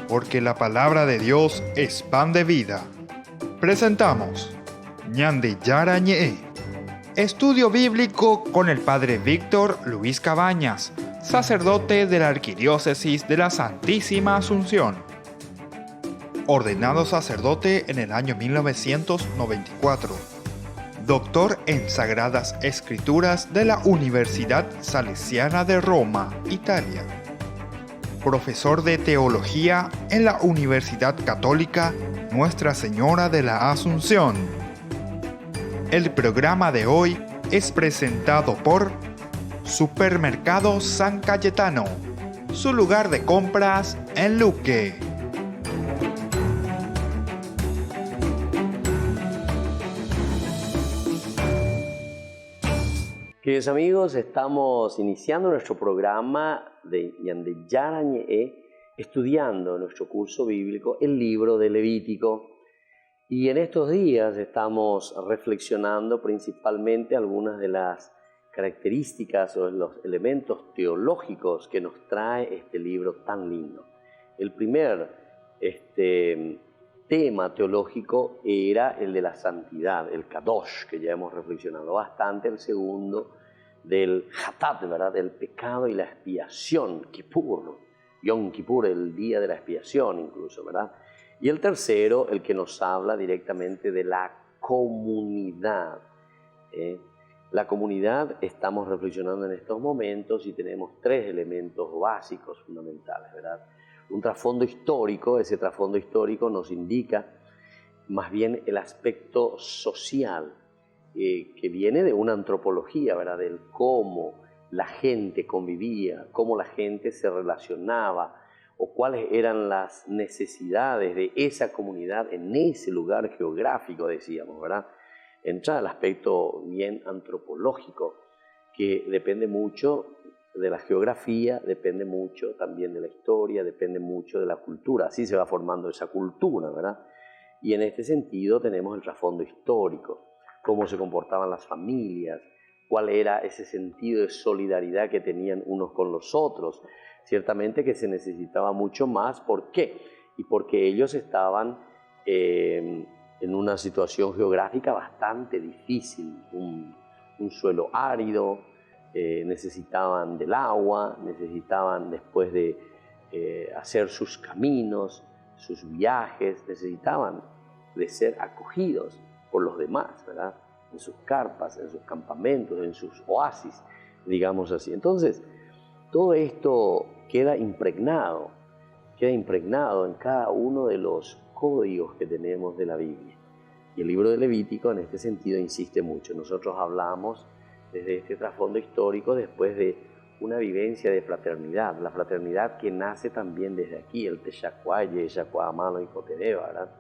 Porque la palabra de Dios es pan de vida. Presentamos Ñande Yara Ñe, estudio bíblico con el Padre Víctor Luis Cabañas, sacerdote de la Arquidiócesis de la Santísima Asunción. Ordenado sacerdote en el año 1994. Doctor en Sagradas Escrituras de la Universidad Salesiana de Roma, Italia. Profesor de Teología en la Universidad Católica Nuestra Señora de la Asunción. El programa de hoy es presentado por Supermercado San Cayetano, su lugar de compras en Luque. Queridos amigos, estamos iniciando nuestro programa de Ñande Yara Ñe, estudiando nuestro curso bíblico el libro de Levítico. Y en estos días estamos reflexionando principalmente algunas de las características o los elementos teológicos que nos trae este libro tan lindo. El primer tema teológico era el de la santidad, el Kadosh, que ya hemos reflexionado bastante. El segundo, del Hatat, ¿verdad?, del pecado y la expiación, Kippur, Yom Kippur, el día de la expiación incluso, ¿verdad? Y el tercero, el que nos habla directamente de la comunidad. La comunidad, estamos reflexionando en estos momentos y tenemos tres elementos básicos fundamentales, ¿verdad? Un trasfondo histórico, ese trasfondo histórico nos indica más bien el aspecto social, que viene de una antropología, ¿verdad?, del cómo la gente convivía, cómo la gente se relacionaba, o cuáles eran las necesidades de esa comunidad en ese lugar geográfico, decíamos, ¿verdad? Entra el aspecto bien antropológico, que depende mucho de la geografía, depende mucho también de la historia, depende mucho de la cultura. Así se va formando esa cultura, ¿verdad? Y en este sentido tenemos el trasfondo histórico, cómo se comportaban las familias, cuál era ese sentido de solidaridad que tenían unos con los otros. Ciertamente que se necesitaba mucho más. ¿Por qué? Y porque ellos estaban en una situación geográfica bastante difícil, un suelo árido, necesitaban del agua, necesitaban después de hacer sus caminos, sus viajes, necesitaban de ser acogidos por los demás, ¿verdad?, en sus carpas, en sus campamentos, en sus oasis, digamos así. Entonces, todo esto queda impregnado en cada uno de los códigos que tenemos de la Biblia. Y el libro de Levítico en este sentido insiste mucho. Nosotros hablamos desde este trasfondo histórico después de una vivencia de fraternidad, la fraternidad que nace también desde aquí, el Teshacuá, Yeshacuá, Amano y Cotereba, ¿verdad?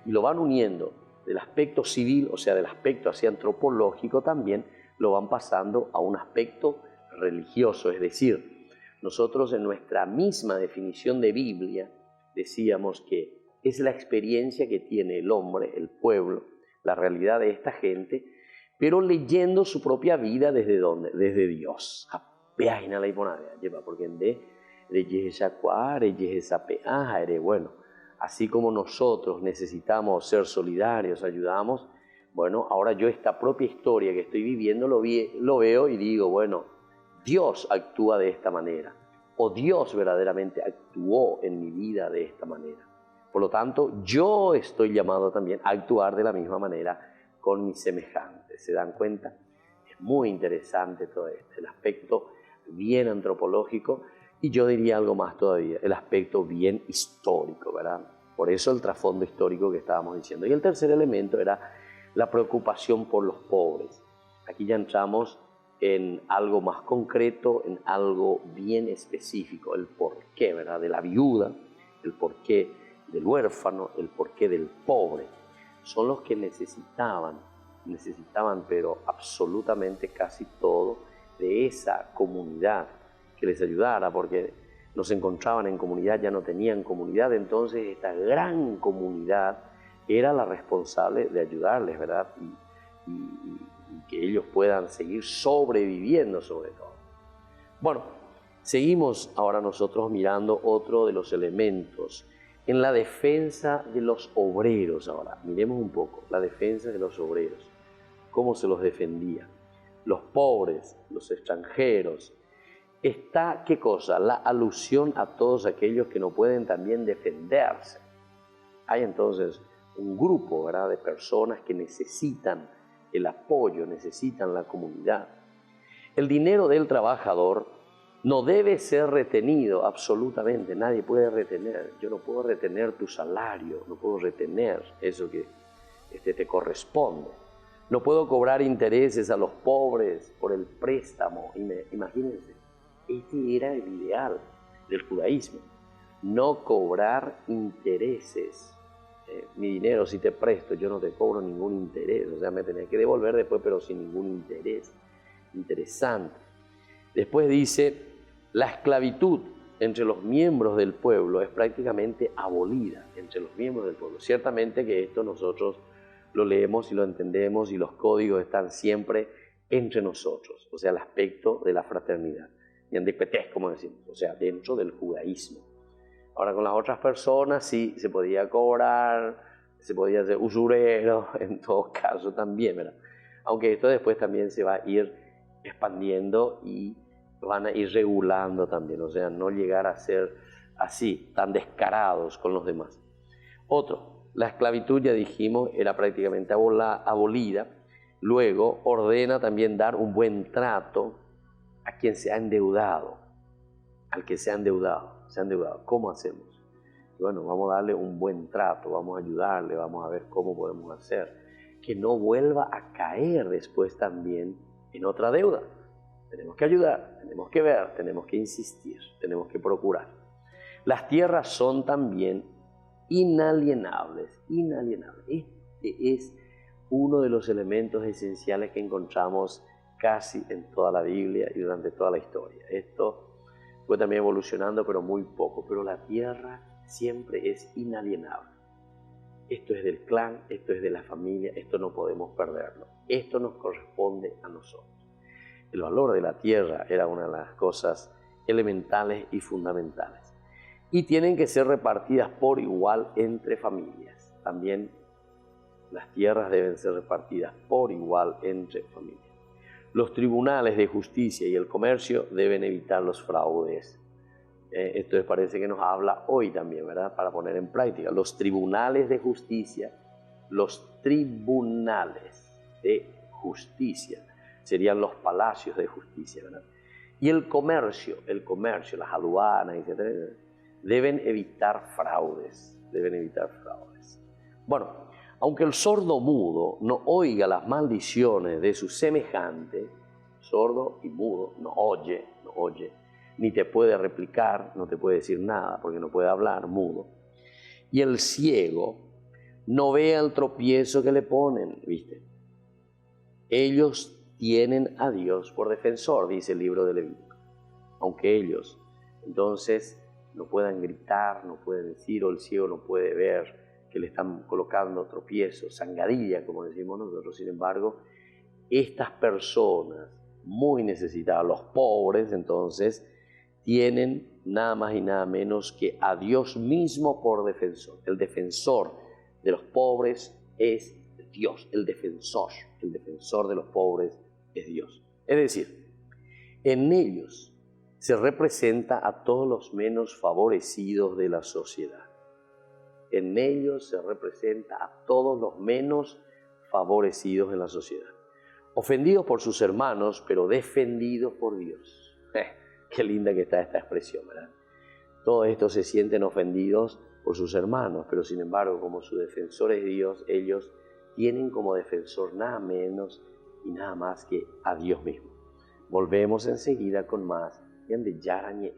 Y lo van uniendo del aspecto civil, o sea, del aspecto así antropológico también, lo van pasando a un aspecto religioso. Es decir, nosotros en nuestra misma definición de Biblia decíamos que es la experiencia que tiene el hombre, el pueblo, la realidad de esta gente, pero leyendo su propia vida ¿desde dónde? Desde Dios. Porque bueno, así como nosotros necesitamos ser solidarios, ayudamos, bueno, ahora yo esta propia historia que estoy viviendo lo veo y digo, bueno, Dios actúa de esta manera, o Dios verdaderamente actuó en mi vida de esta manera. Por lo tanto, yo estoy llamado también a actuar de la misma manera con mis semejantes. ¿Se dan cuenta? Es muy interesante todo esto, el aspecto bien antropológico, y yo diría algo más todavía, el aspecto bien histórico, ¿verdad? Por eso el trasfondo histórico que estábamos diciendo. Y el tercer elemento era la preocupación por los pobres. Aquí ya entramos en algo más concreto, en algo bien específico, el porqué, ¿verdad?, de la viuda, el porqué del huérfano, el porqué del pobre. Son los que necesitaban, pero absolutamente casi todo, de esa comunidad que les ayudara, porque no se encontraban en comunidad, ya no tenían comunidad. Entonces esta gran comunidad era la responsable de ayudarles, ¿verdad? Y que ellos puedan seguir sobreviviendo sobre todo. Bueno, Seguimos ahora nosotros mirando otro de los elementos en la defensa de los obreros. Ahora, miremos un poco la defensa de los obreros, cómo se los defendía. Los pobres, los extranjeros. Está, ¿qué cosa? La alusión a todos aquellos que no pueden también defenderse. Hay entonces un grupo, ¿verdad?, de personas que necesitan el apoyo, necesitan la comunidad. El dinero del trabajador no debe ser retenido absolutamente, nadie puede retener. Yo no puedo retener tu salario, no puedo retener eso que te corresponde. No puedo cobrar intereses a los pobres por el préstamo. Imagínense, este era el ideal del judaísmo, no cobrar intereses. Mi dinero, si te presto, yo no te cobro ningún interés, o sea, me tenés que devolver después, pero sin ningún interés. Interesante. Después dice, la esclavitud entre los miembros del pueblo es prácticamente abolida entre los miembros del pueblo. Ciertamente que esto nosotros lo leemos y lo entendemos y los códigos están siempre entre nosotros, o sea, el aspecto de la fraternidad. Y en Dipetés, como decimos, o sea, dentro del judaísmo. Ahora con las otras personas sí se podía cobrar, se podía ser usurero, en todo caso también, ¿verdad? Aunque esto después también se va a ir expandiendo y van a ir regulando también, o sea, no llegar a ser así, tan descarados con los demás. Otro, la esclavitud, ya dijimos, era prácticamente abolida. Luego ordena también dar un buen trato a quien se ha endeudado, al que se ha endeudado. ¿Cómo hacemos? Bueno, vamos a darle un buen trato, vamos a ayudarle, vamos a ver cómo podemos hacer, que no vuelva a caer después también en otra deuda. Tenemos que ayudar, tenemos que ver, tenemos que insistir, tenemos que procurar. Las tierras son también inalienables. Este es uno de los elementos esenciales que encontramos casi en toda la Biblia y durante toda la historia. Esto fue también evolucionando, pero muy poco. Pero la tierra siempre es inalienable. Esto es del clan, esto es de la familia, esto no podemos perderlo. Esto nos corresponde a nosotros. El valor de la tierra era una de las cosas elementales y fundamentales. Y tienen que ser repartidas por igual entre familias. También las tierras deben ser repartidas por igual entre familias. Los tribunales de justicia y el comercio deben evitar los fraudes. Esto parece que nos habla hoy también, ¿verdad? Para poner en práctica. Los tribunales de justicia, serían los palacios de justicia, ¿verdad? Y el comercio, las aduanas, etc., deben evitar fraudes. Bueno, aunque el sordo mudo no oiga las maldiciones de su semejante, sordo y mudo no oye, ni te puede replicar, no te puede decir nada porque no puede hablar, mudo. Y el ciego no vea el tropiezo que le ponen, ¿viste? Ellos tienen a Dios por defensor, dice el libro de Levítico. Aunque ellos entonces no puedan gritar, no pueden decir, o el ciego no puede ver que le están colocando tropiezos, zangadilla, como decimos nosotros. Sin embargo, estas personas muy necesitadas, los pobres, entonces, tienen nada más y nada menos que a Dios mismo por defensor. El defensor de los pobres es Dios, el defensor de los pobres es Dios. Es decir, en ellos se representa a todos los menos favorecidos de la sociedad. En ellos se representa a todos los menos favorecidos de la sociedad. Ofendidos por sus hermanos, pero defendidos por Dios. Qué linda que está esta expresión, ¿verdad? Todos estos se sienten ofendidos por sus hermanos, pero sin embargo, como su defensor es Dios, ellos tienen como defensor nada menos y nada más que a Dios mismo. Volvemos enseguida con más de Yarañé.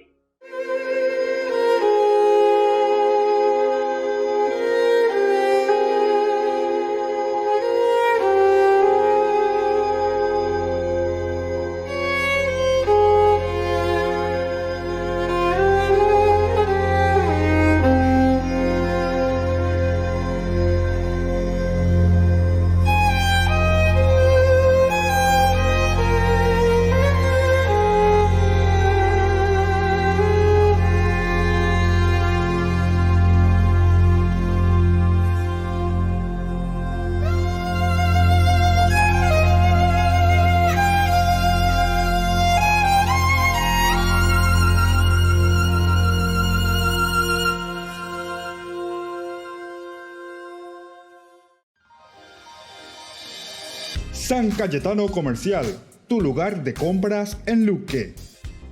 San Cayetano Comercial, tu lugar de compras en Luque.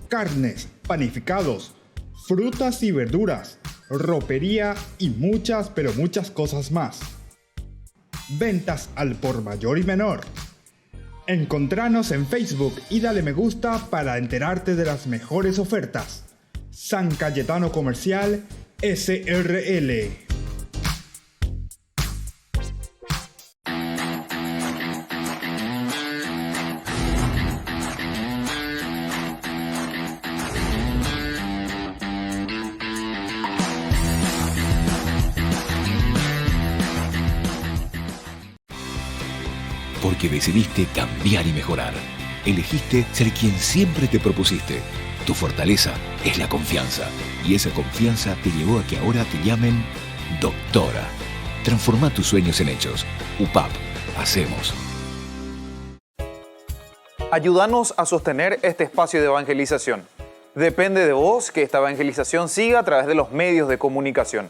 Carnes, panificados, frutas y verduras, ropería y muchas, pero muchas cosas más. Ventas al por mayor y menor. Encontranos en Facebook y dale me gusta para enterarte de las mejores ofertas. San Cayetano Comercial SRL. Porque decidiste cambiar y mejorar. Elegiste ser quien siempre te propusiste. Tu fortaleza es la confianza. Y esa confianza te llevó a que ahora te llamen doctora. Transforma tus sueños en hechos. UPAP. Hacemos. Ayúdanos a sostener este espacio de evangelización. Depende de vos que esta evangelización siga a través de los medios de comunicación.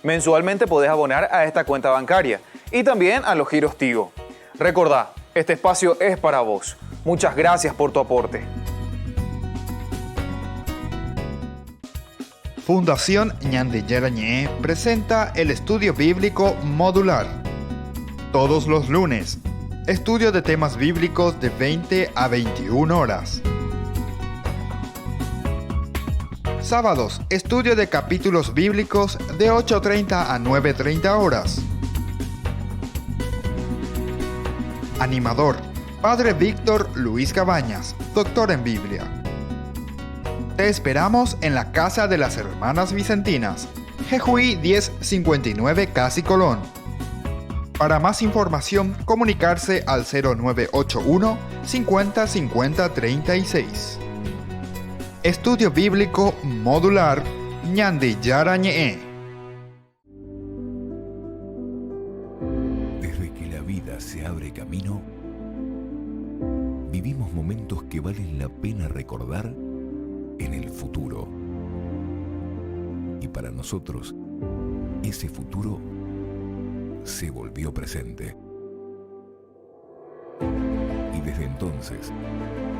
Mensualmente podés abonar a esta cuenta bancaria y también a los giros Tigo. Recordá, este espacio es para vos. Muchas gracias por tu aporte. Fundación Ñande Yarañé presenta el estudio bíblico modular. Todos los lunes, estudio de temas bíblicos de 20 a 21 horas. Sábados, estudio de capítulos bíblicos de 8:30 a 9:30 horas. Animador, Padre Víctor Luis Cabañas, doctor en Biblia. Te esperamos en la Casa de las Hermanas Vicentinas, Jejuí 1059 Casi Colón. Para más información, comunicarse al 0981 50 50 36. Estudio Bíblico Modular Ñande Yarañé. Desde que la vida se abre camino, vivimos momentos que valen la pena recordar en el futuro. Y para nosotros, ese futuro se volvió presente. Y desde entonces,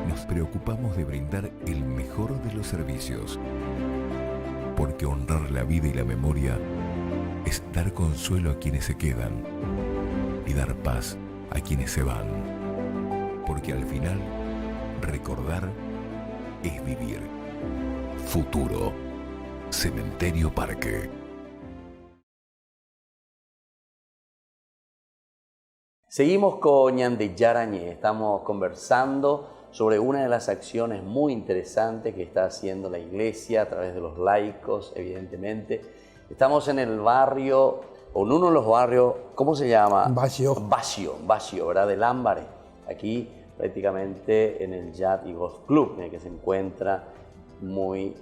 nos preocupamos de brindar el mejor de los servicios. Porque honrar la vida y la memoria es dar consuelo a quienes se quedan y dar paz a quienes se van. Porque al final, recordar es vivir. Futuro. Cementerio Parque. Seguimos con Ñande Yarañé. Estamos conversando sobre una de las acciones muy interesantes que está haciendo la iglesia a través de los laicos, evidentemente. Estamos en el barrio, o en uno de los barrios, ¿cómo se llama? Bacio, ¿verdad? Del Ámbare. Aquí prácticamente en el Yacht y Golf Club, en el que se encuentra muy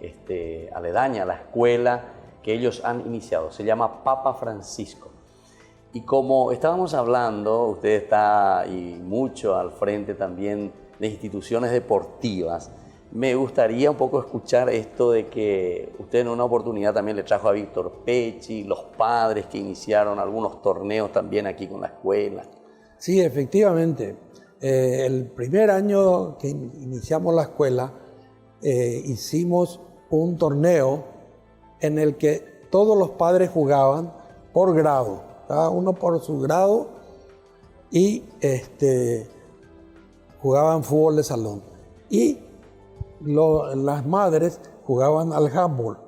aledaña a la escuela que ellos han iniciado. Se llama Papa Francisco. Y como estábamos hablando, usted está y mucho al frente también de instituciones deportivas. Me gustaría un poco escuchar esto de que usted en una oportunidad también le trajo a Víctor Pecci, los padres que iniciaron algunos torneos también aquí con la escuela. Sí, efectivamente. El primer año que iniciamos la escuela, hicimos un torneo en el que todos los padres jugaban por grado, cada uno por su grado, y jugaban fútbol de salón. Y las madres jugaban al handball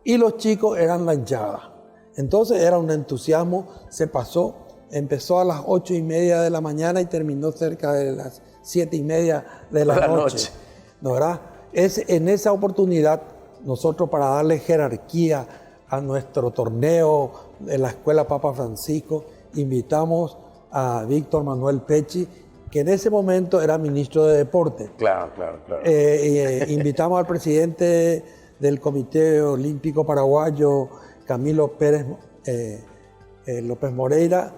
y los chicos eran la hinchada. Entonces era un entusiasmo, empezó a las 8:30 de la mañana y terminó cerca de las 7:30 de la noche. ¿No, verdad? En esa oportunidad, nosotros, para darle jerarquía a nuestro torneo de la Escuela Papa Francisco, invitamos a Víctor Manuel Pecci, que en ese momento era ministro de Deporte. Claro. Invitamos al presidente del Comité Olímpico Paraguayo, Camilo Pérez López Moreira.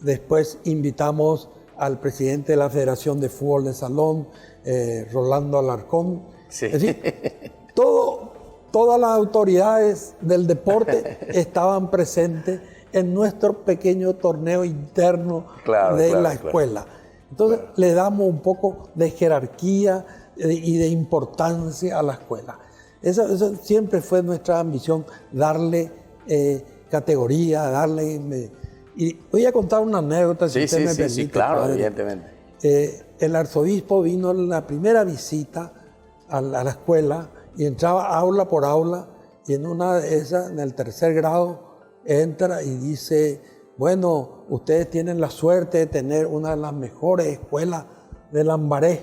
Después invitamos al presidente de la Federación de Fútbol de Salón, Rolando Alarcón. Sí. Es decir, todas las autoridades del deporte estaban presentes en nuestro pequeño torneo interno de la escuela. Entonces le damos un poco de jerarquía y de importancia a la escuela. Eso siempre fue nuestra ambición, darle categoría, darle... y voy a contar una anécdota, si usted me permite. Sí, claro, padre. evidentemente. El arzobispo vino en la primera visita a la escuela y entraba aula por aula, y en una de esas, en el tercer grado, entra y dice: bueno, ustedes tienen la suerte de tener una de las mejores escuelas de Lambaré.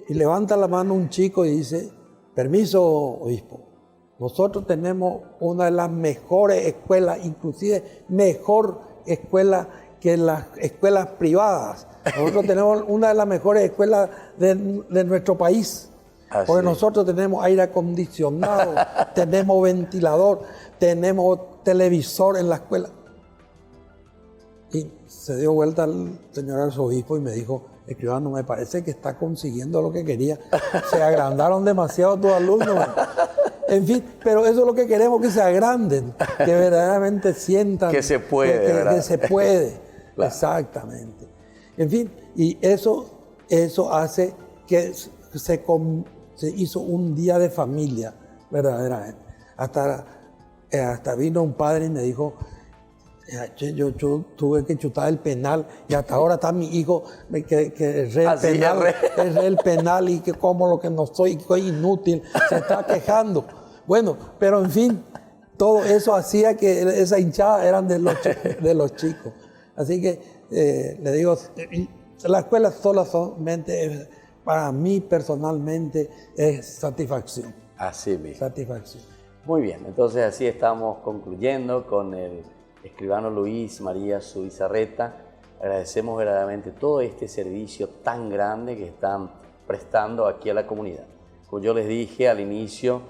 Y levanta la mano un chico y dice: permiso, obispo, nosotros tenemos una de las mejores escuelas, inclusive mejor escuela que las escuelas privadas. Nosotros tenemos una de las mejores escuelas de nuestro país. Porque nosotros tenemos aire acondicionado, tenemos ventilador, tenemos televisor en la escuela. Y se dio vuelta al señor arzobispo y me dijo: escribano, me parece que está consiguiendo lo que quería. Se agrandaron demasiado tus alumnos. En fin, pero eso es lo que queremos, que se agranden, que verdaderamente sientan que se puede, ¿verdad? Que se puede. Claro. Exactamente. En fin, y eso hace que se hizo un día de familia, verdaderamente. Hasta vino un padre y me dijo: yo tuve que chutar el penal y hasta ahora está mi hijo que es el penal y que como lo que no soy inútil, se está quejando. Bueno, pero en fin, todo eso hacía que esa hinchada eran de los chicos. Así que le digo, la escuela solamente para mí personalmente es satisfacción. Así mismo. Satisfacción. Muy bien, entonces así estamos concluyendo con el escribano Luis María Zubizarreta. Agradecemos verdaderamente todo este servicio tan grande que están prestando aquí a la comunidad. Como yo les dije al inicio,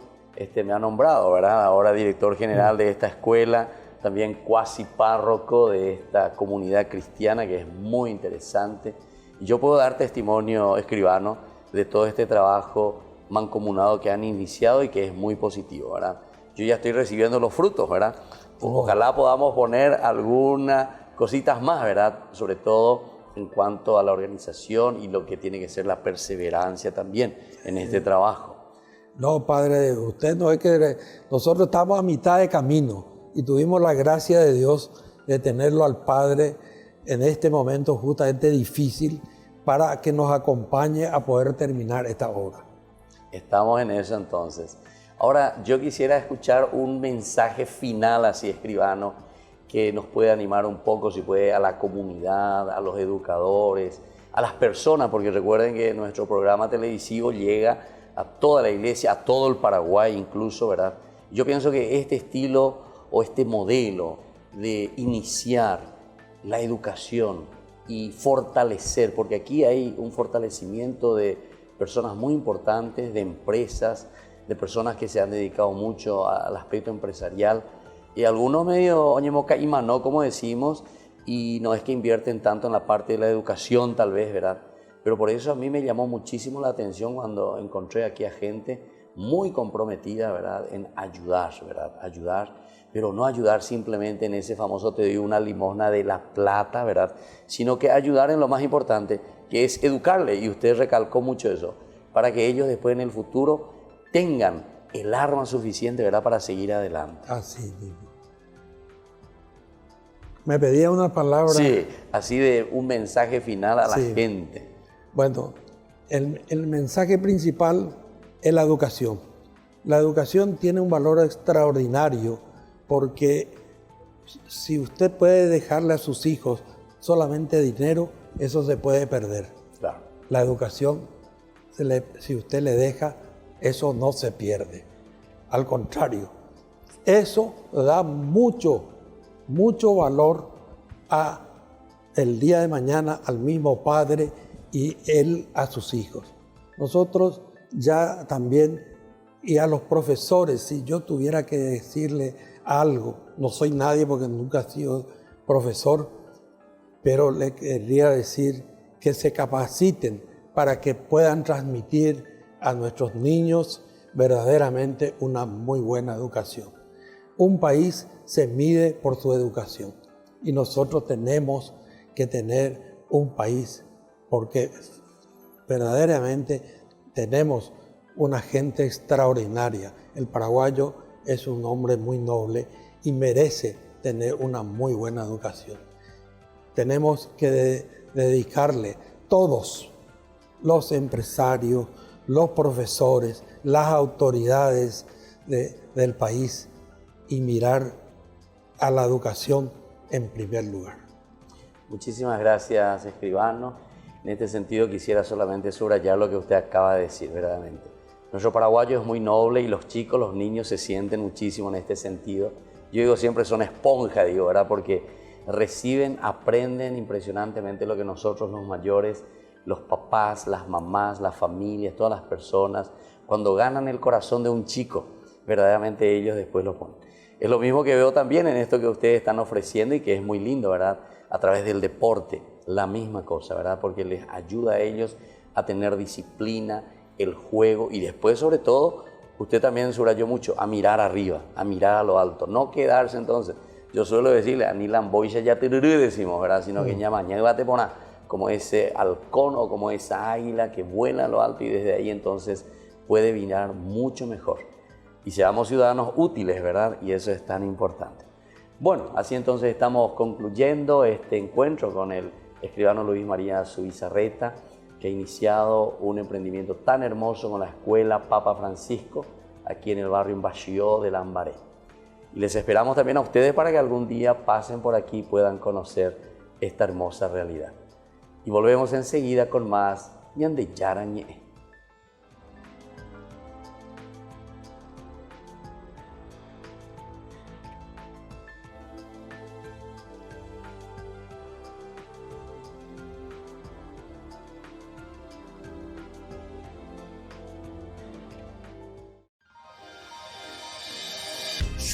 me ha nombrado, ¿verdad? Ahora director general de esta escuela, también cuasi párroco de esta comunidad cristiana, que es muy interesante. Y yo puedo dar testimonio, escribano, de todo este trabajo mancomunado que han iniciado y que es muy positivo, ¿verdad? Yo ya estoy recibiendo los frutos, ¿verdad? Ojalá podamos poner algunas cositas más, ¿verdad? Sobre todo en cuanto a la organización y lo que tiene que ser la perseverancia también en este trabajo. No, padre, usted no es que... Nosotros estamos a mitad de camino y tuvimos la gracia de Dios de tenerlo al padre en este momento justamente difícil para que nos acompañe a poder terminar esta obra. Estamos en eso entonces. Ahora, yo quisiera escuchar un mensaje final, así, escribano, que nos puede animar un poco, si puede, a la comunidad, a los educadores, a las personas, porque recuerden que nuestro programa televisivo llega a toda la iglesia, a todo el Paraguay incluso, ¿verdad? Yo pienso que este estilo o este modelo de iniciar la educación y fortalecer, porque aquí hay un fortalecimiento de personas muy importantes, de empresas, de personas que se han dedicado mucho al aspecto empresarial, y algunos medio oñemoca y mano, como decimos, y no es que invierten tanto en la parte de la educación tal vez, ¿verdad? Pero por eso a mí me llamó muchísimo la atención cuando encontré aquí a gente muy comprometida, ¿verdad? En ayudar, ¿verdad? Ayudar, pero no ayudar simplemente en ese famoso te doy una limosna de la plata, ¿verdad? Sino que ayudar en lo más importante, que es educarle, y usted recalcó mucho eso, para que ellos después en el futuro tengan el arma suficiente, ¿verdad?, para seguir adelante. Así mismo. Me pedía una palabra. Sí, así de un mensaje final a la gente. Bueno, el mensaje principal es la educación. La educación tiene un valor extraordinario porque si usted puede dejarle a sus hijos solamente dinero, eso se puede perder. Claro. La educación, si usted le deja, eso no se pierde. Al contrario, eso da mucho valor a el día de mañana al mismo padre y él a sus hijos. Nosotros ya también, y a los profesores, si yo tuviera que decirle algo, no soy nadie porque nunca he sido profesor, pero le querría decir que se capaciten para que puedan transmitir a nuestros niños verdaderamente una muy buena educación. Un país se mide por su educación y nosotros tenemos que tener un país, porque verdaderamente tenemos una gente extraordinaria. El paraguayo es un hombre muy noble y merece tener una muy buena educación. Tenemos que dedicarle todos, los empresarios, los profesores, las autoridades del país, y mirar a la educación en primer lugar. Muchísimas gracias, escribano. En este sentido quisiera solamente subrayar lo que usted acaba de decir, verdaderamente. Nuestro paraguayo es muy noble y los chicos, los niños se sienten muchísimo en este sentido. Yo digo siempre son esponja, digo, ¿verdad? Porque reciben, aprenden impresionantemente lo que nosotros los mayores, los papás, las mamás, las familias, todas las personas, cuando ganan el corazón de un chico, verdaderamente ellos después lo ponen. Es lo mismo que veo también en esto que ustedes están ofreciendo y que es muy lindo, ¿verdad? A través del deporte, la misma cosa, ¿verdad? Porque les ayuda a ellos a tener disciplina, el juego y después, sobre todo, usted también subrayó mucho, a mirar arriba, a mirar a lo alto, no quedarse entonces. Yo suelo decirle, a ni lamboya ya te decimos, ¿verdad? Sino que ya mañana va a te poner como ese halcón o como esa águila que vuela a lo alto y desde ahí entonces puede mirar mucho mejor. Y seamos ciudadanos útiles, ¿verdad? Y eso es tan importante. Bueno, así entonces estamos concluyendo este encuentro con el escribano Luis María Zubizarreta, que ha iniciado un emprendimiento tan hermoso con la Escuela Papa Francisco, aquí en el barrio Imbaxió de Lambaré. Y les esperamos también a ustedes para que algún día pasen por aquí y puedan conocer esta hermosa realidad. Y volvemos enseguida con más Ñande Yarañé.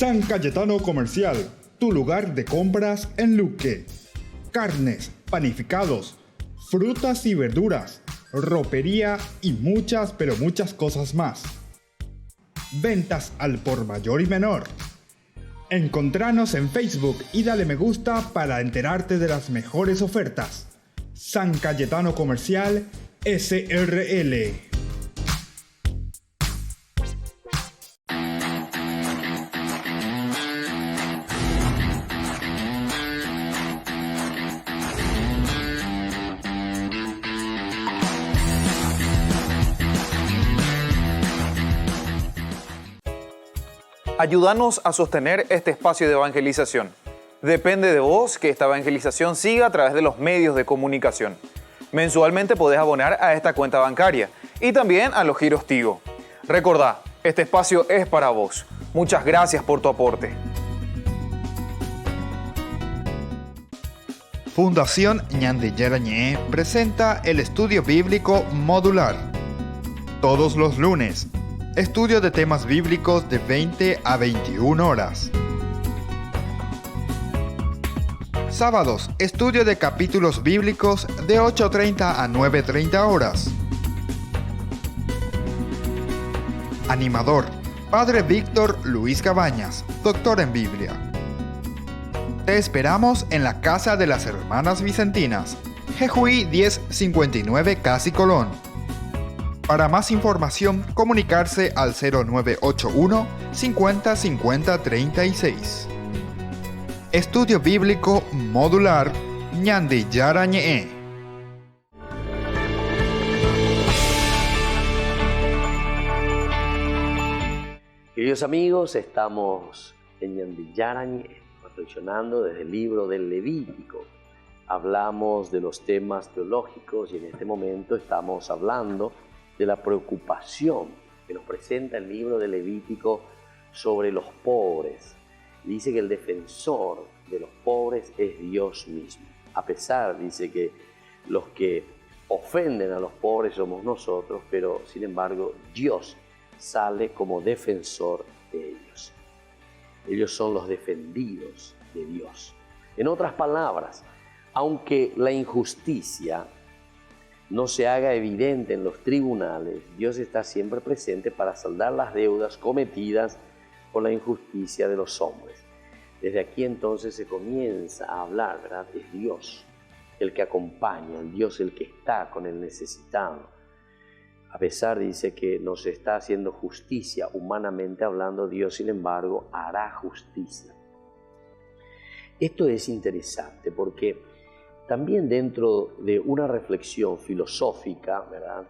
San Cayetano Comercial, tu lugar de compras en Luque. Carnes, panificados, frutas y verduras, ropería y muchas, pero muchas cosas más. Ventas al por mayor y menor. Encontranos en Facebook y dale me gusta para enterarte de las mejores ofertas. San Cayetano Comercial, SRL. Ayúdanos a sostener este espacio de evangelización. Depende de vos que esta evangelización siga a través de los medios de comunicación. Mensualmente podés abonar a esta cuenta bancaria y también a los giros Tigo. Recordá, este espacio es para vos. Muchas gracias por tu aporte. Fundación Ñande Yarañé presenta el estudio bíblico modular. Todos los lunes, estudio de temas bíblicos de 20 a 21 horas. Sábados, estudio de capítulos bíblicos de 8:30 a 9:30 horas. Animador, Padre Víctor Luis Cabañas, doctor en Biblia. Te esperamos en la Casa de las Hermanas Vicentinas, Jejuí 1059 Casi Colón. Para más información, comunicarse al 0981 50 50 36. Estudio Bíblico Modular Ñande Yarañé. Queridos amigos, estamos en Ñande Yarañé, reflexionando desde el libro del Levítico. Hablamos de los temas teológicos y en este momento estamos hablando de la preocupación que nos presenta el libro de Levítico sobre los pobres. Dice que el defensor de los pobres es Dios mismo. A pesar, dice que los que ofenden a los pobres somos nosotros, pero sin embargo Dios sale como defensor de ellos. Ellos son los defendidos de Dios. En otras palabras, aunque la injusticia no se haga evidente en los tribunales, Dios está siempre presente para saldar las deudas cometidas por la injusticia de los hombres. Desde aquí entonces se comienza a hablar, ¿verdad? Es Dios el que acompaña, el Dios el que está con el necesitado. A pesar, dice, que nos está haciendo justicia humanamente hablando, Dios, sin embargo, hará justicia. Esto es interesante porque también dentro de una reflexión filosófica, ¿verdad?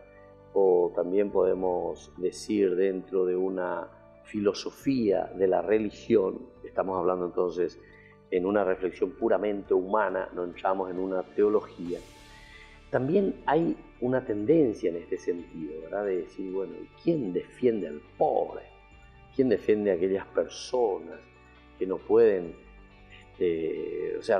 O también podemos decir dentro de una filosofía de la religión, estamos hablando entonces en una reflexión puramente humana, no entramos en una teología, también hay una tendencia en este sentido, ¿verdad? De decir, bueno, ¿quién defiende al pobre? ¿Quién defiende a aquellas personas que no pueden,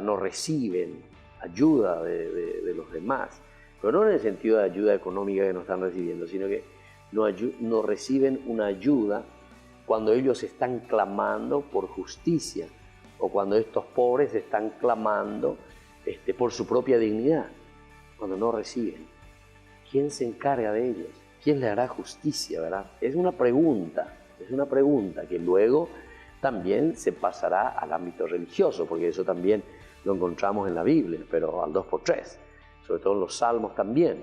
no reciben ayuda de los demás? Pero no en el sentido de ayuda económica que no están recibiendo, sino que no reciben una ayuda cuando ellos están clamando por justicia o cuando estos pobres están clamando por su propia dignidad. Cuando no reciben, ¿quién se encarga de ellos? ¿Quién le hará justicia, verdad? Es una pregunta que luego también se pasará al ámbito religioso, porque eso también lo encontramos en la Biblia, pero al 2x3, sobre todo en los Salmos también.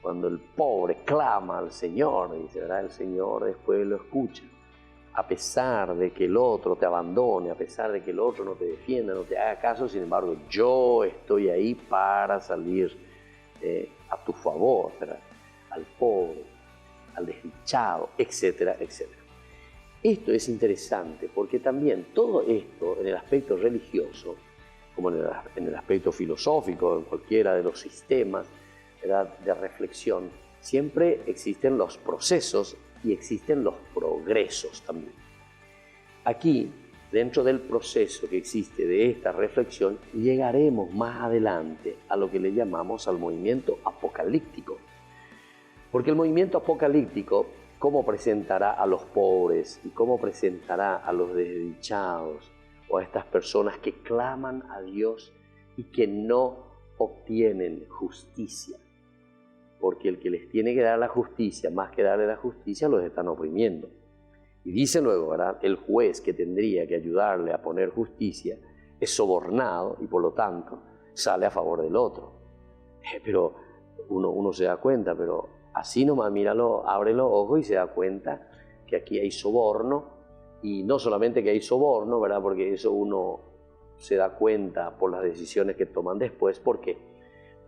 Cuando el pobre clama al Señor, dice, ¿verdad? El Señor después lo escucha. A pesar de que el otro te abandone, a pesar de que el otro no te defienda, no te haga caso, sin embargo, yo estoy ahí para salir a tu favor, ¿verdad? Al pobre, al desdichado, etcétera, etcétera. Esto es interesante porque también todo esto en el aspecto religioso, como en el aspecto filosófico, en cualquiera de los sistemas, ¿verdad?, de reflexión, siempre existen los procesos y existen los progresos también. Aquí, dentro del proceso que existe de esta reflexión, llegaremos más adelante a lo que le llamamos al movimiento apocalíptico. Porque el movimiento apocalíptico, ¿cómo presentará a los pobres y cómo presentará a los desdichados o a estas personas que claman a Dios y que no obtienen justicia? Porque el que les tiene que dar la justicia, más que darle la justicia, los están oprimiendo. Y dice luego, ¿verdad?, el juez que tendría que ayudarle a poner justicia es sobornado y por lo tanto sale a favor del otro. Pero uno se da cuenta, pero así nomás míralo, abre los ojos y se da cuenta que aquí hay soborno, y no solamente que hay soborno, ¿verdad?, porque eso uno se da cuenta por las decisiones que toman después. ¿Por qué?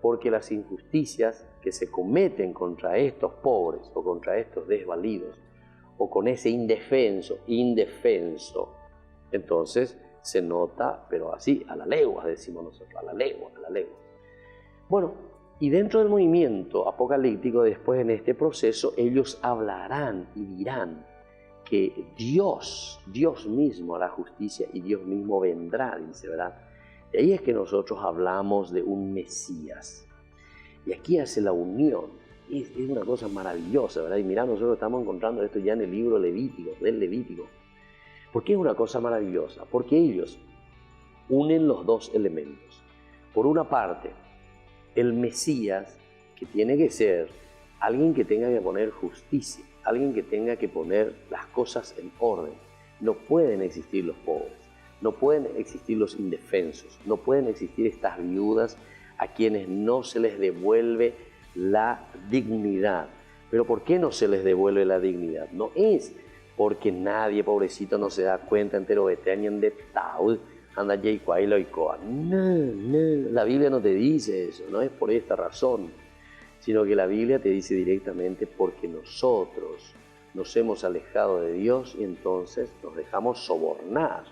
Porque las injusticias que se cometen contra estos pobres o contra estos desvalidos o con ese indefenso, entonces se nota, pero así, a la legua, decimos nosotros, a la legua. Bueno, y dentro del movimiento apocalíptico, después en este proceso, ellos hablarán y dirán que Dios mismo hará justicia y Dios mismo vendrá, dice, ¿verdad? Y ahí es que nosotros hablamos de un Mesías. Y aquí hace la unión. Es una cosa maravillosa, ¿verdad? Y mirá, nosotros estamos encontrando esto ya en el libro Levítico, del Levítico. ¿Por qué es una cosa maravillosa? Porque ellos unen los dos elementos. Por una parte, el Mesías, que tiene que ser alguien que tenga que poner justicia, alguien que tenga que poner las cosas en orden. No pueden existir los pobres, no pueden existir los indefensos, no pueden existir estas viudas a quienes no se les devuelve la dignidad. ¿Pero por qué no se les devuelve la dignidad? No es porque nadie, pobrecito, no se da cuenta entero de tal, anda no, la Biblia no te dice eso, no es por esta razón, sino que la Biblia te dice directamente porque nosotros nos hemos alejado de Dios y entonces nos dejamos sobornar.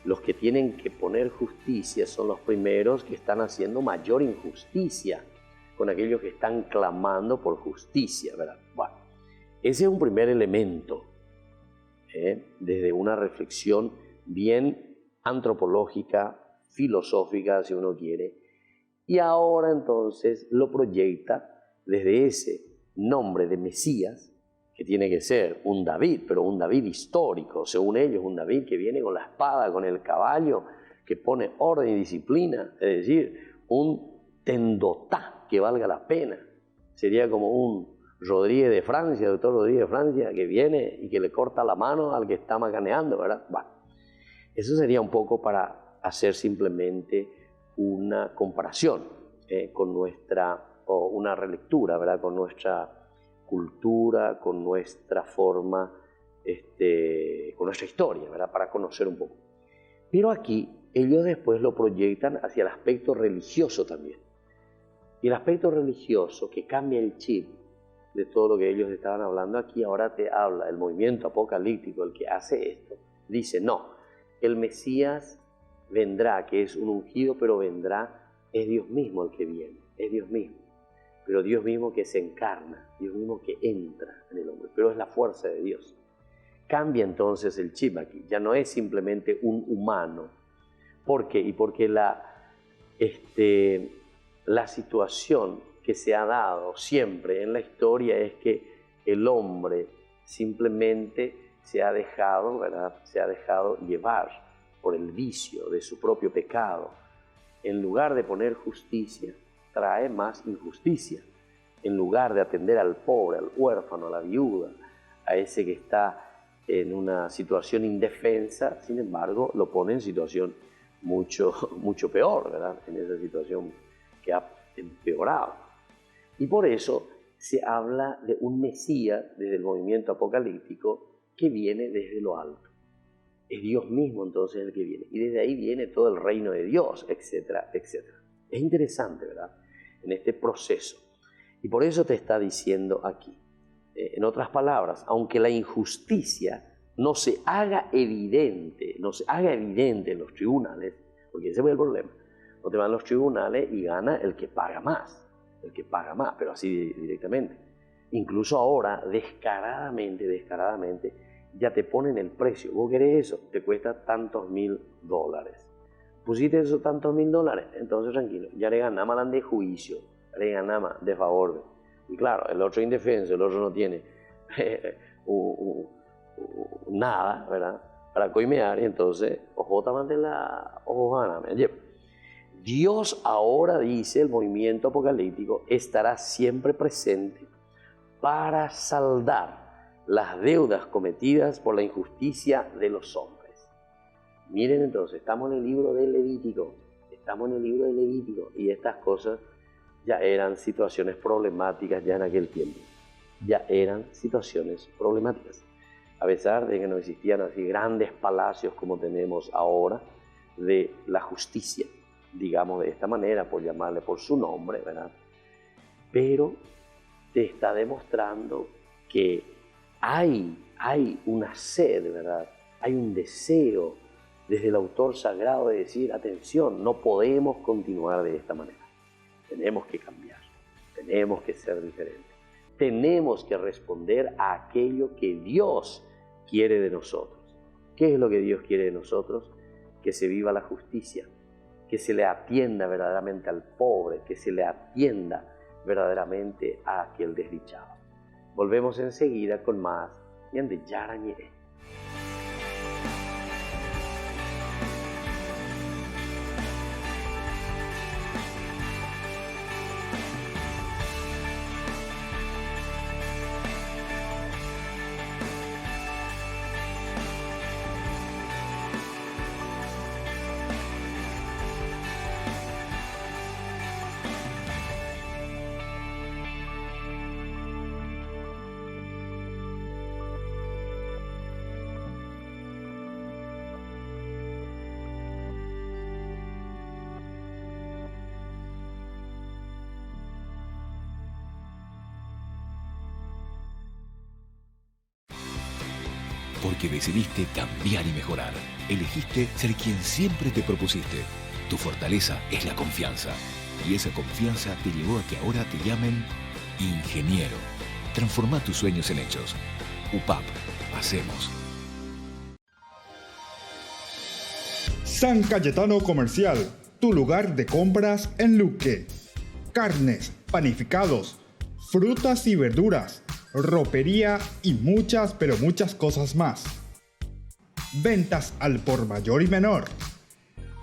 Los que tienen que poner justicia son los primeros que están haciendo mayor injusticia con aquellos que están clamando por justicia, ¿verdad? Bueno, ese es un primer elemento, desde una reflexión bien antropológica, filosófica, si uno quiere, y ahora entonces lo proyecta desde ese nombre de Mesías, que tiene que ser un David, pero un David histórico, según ellos, un David que viene con la espada, con el caballo, que pone orden y disciplina, es decir, un tendotá que valga la pena. Sería como un Rodríguez de Francia, doctor Rodríguez de Francia, que viene y que le corta la mano al que está macaneando, ¿verdad? Bueno, eso sería un poco para hacer simplemente una comparación. con una relectura, ¿verdad? Con nuestra cultura, con nuestra forma, con nuestra historia, ¿verdad? Para conocer un poco. Pero aquí ellos después lo proyectan hacia el aspecto religioso también. Y el aspecto religioso que cambia el chip de todo lo que ellos estaban hablando aquí, ahora te habla el movimiento apocalíptico, el que hace esto, dice, no, el Mesías vendrá, que es un ungido, pero vendrá, es Dios mismo el que viene, es Dios mismo, pero Dios mismo que se encarna, Dios mismo que entra en el hombre, pero es la fuerza de Dios. Cambia entonces el chip aquí, ya no es simplemente un humano. ¿Por qué? Y porque la situación que se ha dado siempre en la historia es que el hombre simplemente se ha dejado, ¿verdad? Se ha dejado llevar por el vicio de su propio pecado. En lugar de poner justicia, trae más injusticia. En lugar de atender al pobre, al huérfano, a la viuda, a ese que está en una situación indefensa, sin embargo, lo pone en situación mucho peor, ¿verdad? En esa situación que ha empeorado. Y por eso se habla de un Mesías desde el movimiento apocalíptico que viene desde lo alto. Es Dios mismo entonces el que viene. Y desde ahí viene todo el reino de Dios, etcétera, etcétera. Es interesante, ¿verdad? En este proceso. Y por eso te está diciendo aquí. En otras palabras, aunque la injusticia no se haga evidente en los tribunales, porque ese fue el problema. No te van los tribunales y gana el que paga más, pero así directamente. Incluso ahora, descaradamente, ya te ponen el precio. ¿Vos querés eso? Te cuesta tantos $1.000. ¿Pusiste esos tantos $1.000? Entonces tranquilo, ya le ganamos al de juicio, le ganamos de favor. Y claro, el otro indefenso, el otro no tiene nada, ¿verdad? Para coimear, y entonces, Dios ahora, dice el movimiento apocalíptico, estará siempre presente para saldar las deudas cometidas por la injusticia de los hombres. Miren entonces, estamos en el libro de Levítico, y estas cosas ya eran situaciones problemáticas ya en aquel tiempo. A pesar de que no existían así grandes palacios como tenemos ahora de la justicia, digamos de esta manera, por llamarle por su nombre, ¿verdad? Pero te está demostrando que hay una sed, ¿verdad? Hay un deseo desde el autor sagrado de decir, atención, no podemos continuar de esta manera. Tenemos que cambiar, tenemos que ser diferentes, tenemos que responder a aquello que Dios quiere de nosotros. ¿Qué es lo que Dios quiere de nosotros? Que se viva la justicia, que se le atienda verdaderamente al pobre, que se le atienda verdaderamente a aquel desdichado. Volvemos enseguida con más Yande Yarañe. Porque decidiste cambiar y mejorar. Elegiste ser quien siempre te propusiste. Tu fortaleza es la confianza. Y esa confianza te llevó a que ahora te llamen ingeniero. Transforma tus sueños en hechos. UPAP. Hacemos. San Cayetano Comercial, tu lugar de compras en Luque. Carnes, panificados, frutas y verduras, ropería y muchas, pero muchas cosas más. Ventas al por mayor y menor.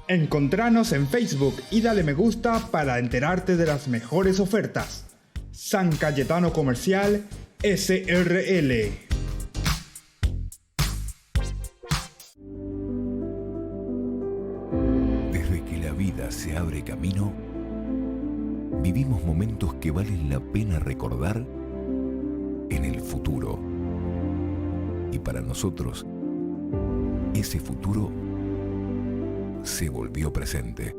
Encontranos en Facebook y dale me gusta para enterarte de las mejores ofertas. San Cayetano Comercial SRL. Desde que la vida se abre camino, vivimos momentos que valen la pena recordar en el futuro. Y para nosotros, ese futuro se volvió presente.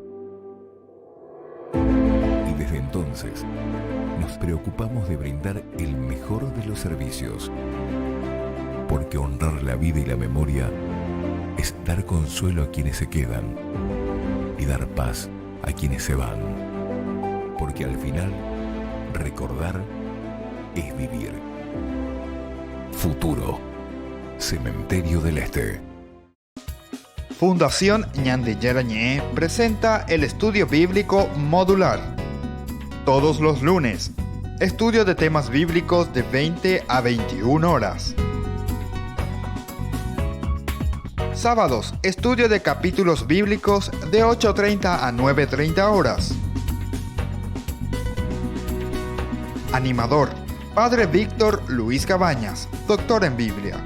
Y desde entonces, nos preocupamos de brindar el mejor de los servicios. Porque honrar la vida y la memoria es dar consuelo a quienes se quedan y dar paz a quienes se van. Porque al final, recordar es vivir. Futuro. Cementerio del Este. Fundación Ñande Yarañé presenta el estudio bíblico modular. Todos los lunes, estudio de temas bíblicos de 20 a 21 horas. Sábados, estudio de capítulos bíblicos de 8:30 a 9:30 horas. Animador, Padre Víctor Luis Cabañas, doctor en Biblia.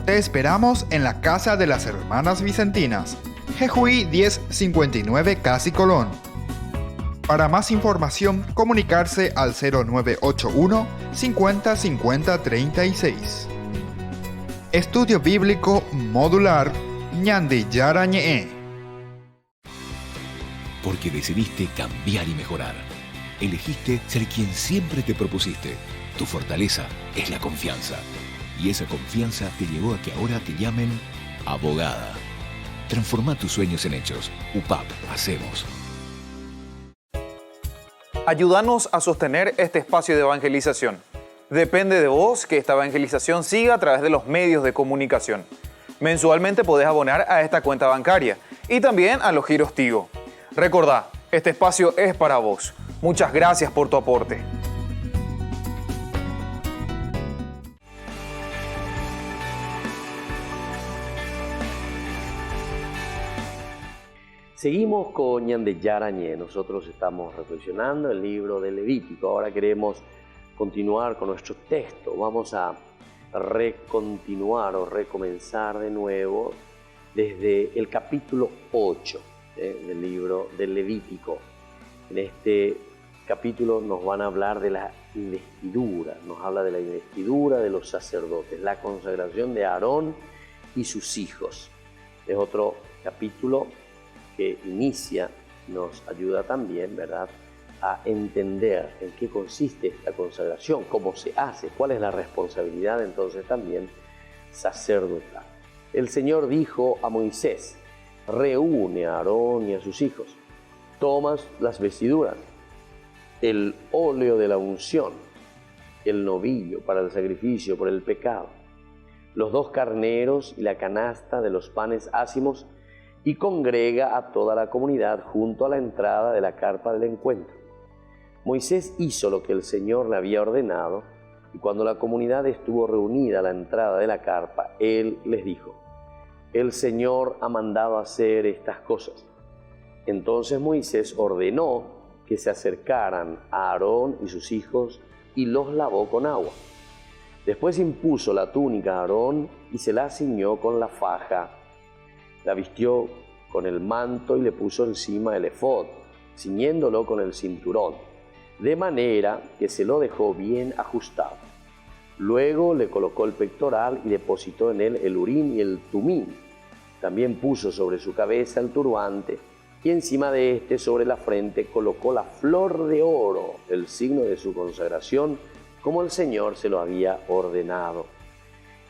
Te esperamos en la Casa de las Hermanas Vicentinas, Jejuí 1059 Casi Colón. Para más información, comunicarse al 0981 50 50 36. Estudio Bíblico Modular Ñande Yarañé. Porque decidiste cambiar y mejorar. Elegiste ser quien siempre te propusiste. Tu fortaleza es la confianza. Y esa confianza te llevó a que ahora te llamen abogada. Transforma tus sueños en hechos. UPAP, hacemos. Ayúdanos a sostener este espacio de evangelización. Depende de vos que esta evangelización siga a través de los medios de comunicación. Mensualmente podés abonar a esta cuenta bancaria y también a los giros Tigo. Recordá, este espacio es para vos. Muchas gracias por tu aporte. Seguimos con Ñande Yarañé. Nosotros estamos reflexionando el libro de Levítico. Ahora queremos continuar con nuestro texto. Vamos a recontinuar o recomenzar de nuevo desde el capítulo 8 del libro del Levítico. En este capítulo nos van a hablar de la investidura, nos habla de la investidura de los sacerdotes, la consagración de Aarón y sus hijos. Es otro capítulo que inicia, nos ayuda también, ¿verdad?, a entender en qué consiste esta consagración, cómo se hace, cuál es la responsabilidad entonces también sacerdotal. El Señor dijo a Moisés: reúne a Aarón y a sus hijos, tomas las vestiduras, el óleo de la unción, el novillo para el sacrificio por el pecado, los 2 carneros y la canasta de los panes ácimos, y congrega a toda la comunidad junto a la entrada de la carpa del encuentro. Moisés hizo lo que el Señor le había ordenado, y cuando la comunidad estuvo reunida a la entrada de la carpa, él les dijo: el Señor ha mandado hacer estas cosas. Entonces Moisés ordenó que se acercaran a Aarón y sus hijos y los lavó con agua. Después impuso la túnica a Aarón y se la ciñó con la faja. La vistió con el manto y le puso encima el efod, ciñéndolo con el cinturón, de manera que se lo dejó bien ajustado. Luego le colocó el pectoral y depositó en él el urín y el tumín. También puso sobre su cabeza el turbante y encima de este, sobre la frente, colocó la flor de oro, el signo de su consagración, como el Señor se lo había ordenado.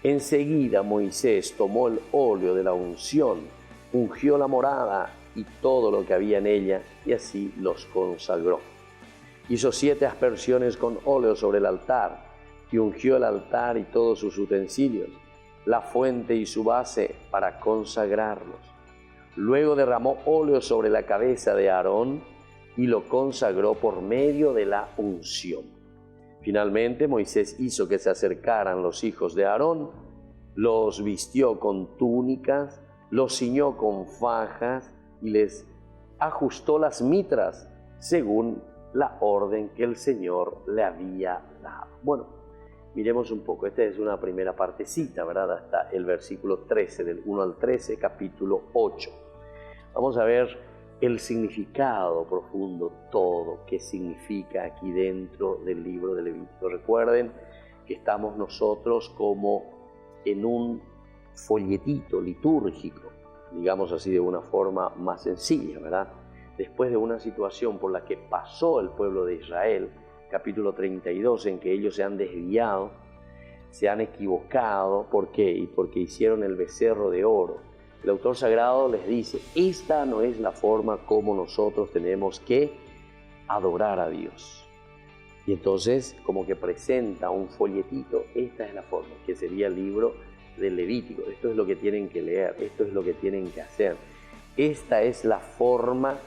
Enseguida Moisés tomó el óleo de la unción, ungió la morada y todo lo que había en ella, y así los consagró. Hizo 7 aspersiones con óleo sobre el altar, y ungió el altar y todos sus utensilios, la fuente y su base, para consagrarlos. Luego derramó óleo sobre la cabeza de Aarón y lo consagró por medio de la unción. Finalmente Moisés hizo que se acercaran los hijos de Aarón, los vistió con túnicas, los ciñó con fajas y les ajustó las mitras según la orden que el Señor le había dado. Bueno, miremos un poco. Esta es una primera partecita, ¿verdad? Hasta el versículo 13, del 1 al 13, capítulo 8. Vamos a ver el significado profundo, todo que significa aquí dentro del libro de Levítico. Recuerden que estamos nosotros como en un folletito litúrgico, digamos así de una forma más sencilla, ¿verdad? Después de una situación por la que pasó el pueblo de Israel, capítulo 32, en que ellos se han desviado, se han equivocado. ¿Por qué? Y porque hicieron el becerro de oro. El autor sagrado les dice, esta no es la forma como nosotros tenemos que adorar a Dios. Y entonces como que presenta un folletito, esta es la forma, que sería el libro del Levítico. Esto es lo que tienen que leer, esto es lo que tienen que hacer. Esta es la forma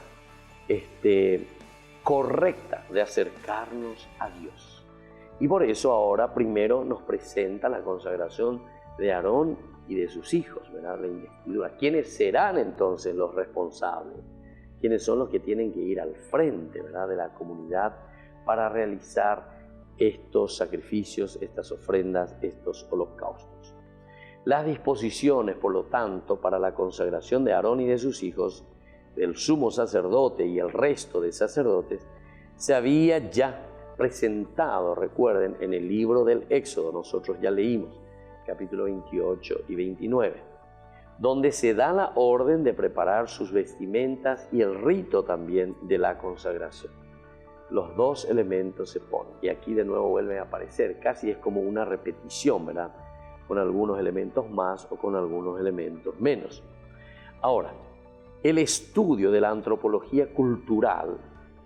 correcta de acercarnos a Dios. Y por eso ahora primero nos presenta la consagración de Aarón y de sus hijos, ¿verdad? La investidura. ¿Quiénes serán entonces los responsables? ¿Quiénes son los que tienen que ir al frente, ¿verdad?, de la comunidad para realizar estos sacrificios, estas ofrendas, estos holocaustos? Las disposiciones, por lo tanto, para la consagración de Aarón y de sus hijos, del sumo sacerdote y el resto de sacerdotes, se había ya presentado, recuerden, en el libro del Éxodo. Nosotros ya leímos capítulo 28 y 29, donde se da la orden de preparar sus vestimentas y el rito también de la consagración. Los dos elementos se ponen, y aquí de nuevo vuelven a aparecer, casi es como una repetición, ¿verdad?, con algunos elementos más o con algunos elementos menos. Ahora, el estudio de la antropología cultural,